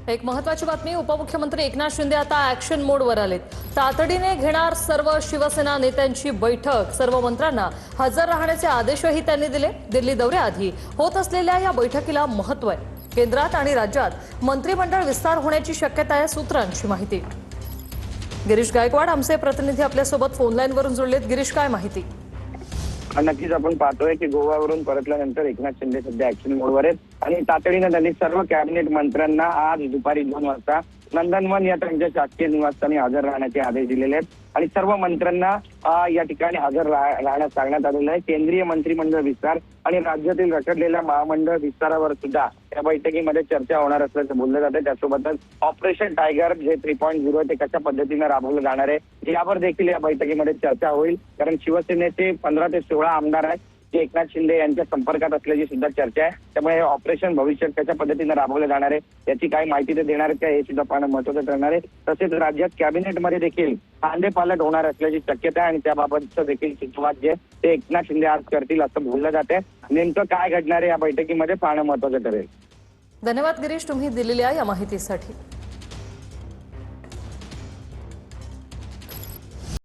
एक महत्त्वाची बातमी, उपमुख्यमंत्री एकनाथ शिंदे आता ऍक्शन मोडवर आलेत। तातडीने घेणार सर्व शिवसेना नेत्यांची बैठक। सर्व मंत्र्यांना हजर राहण्याचे आदेशही त्यांनी दिले। दिल्ली दौऱ्याआधी होत असलेल्या या बैठकीला महत्त्व आहे। केंद्रात आणि राज्यात मंत्रिमंडळ विस्तार होण्याची शक्यता आहे, सूत्रांची माहिती। गिरीश गायकवाड आमचे प्रतिनिधी आपल्यासोबत फोन लाईनवरून जोडलेत। गिरीश, काय माहिती? नक्कीच आपण पाहतोय की गोवावरून परतल्यानंतर एकनाथ शिंदे सध्या ऍक्शन मोडवर आहेत आणि तातडीने त्यांनी सर्व कॅबिनेट मंत्र्यांना आज दुपारी 2 वाजता नंदनवन या त्यांच्या शासकीय निवासस्थानी हजर राहण्याचे आदेश दिलेले आहेत आणि सर्व मंत्र्यांना या ठिकाणी हजर राहण्यास सांगण्यात आलेलं आहे। केंद्रीय मंत्रिमंडळ विस्तार आणि राज्यातील रखडलेल्या महामंडळ विस्तारावर सुद्धा या बैठकीमध्ये चर्चा होणार असल्याचं बोललं जातं। त्यासोबतच ऑपरेशन टायगर जे 3.0 ते कशा पद्धतीने राबवलं जाणार आहे यावर देखील या बैठकीमध्ये चर्चा होईल। कारण शिवसेनेचे 15 ते 16 आमदार आहेत जे एकनाथ शिंदे यांच्या संपर्कात असल्याची सुद्धा चर्चा आहे। त्यामुळे हे ऑपरेशन भविष्यात कशा पद्धतीने राबवलं जाणार आहे याची काय माहिती ते देणार आहेत का हे सुद्धा पाहणं महत्त्वाचं ठरणार आहे। तसेच राज्यात कॅबिनेटमध्ये देखील कांदेपालट होणार असल्याची शक्यता आहे आणि त्याबाबतचं देखील सुरुवात जे ते एकनाथ शिंदे आज करतील असं बोललं जात आहे। नेमकं काय घडणार आहे या बैठकीमध्ये पाहणं महत्त्वाचं ठरेल। धन्यवाद गिरीश, तुम्ही दिलेल्या या माहितीसाठी।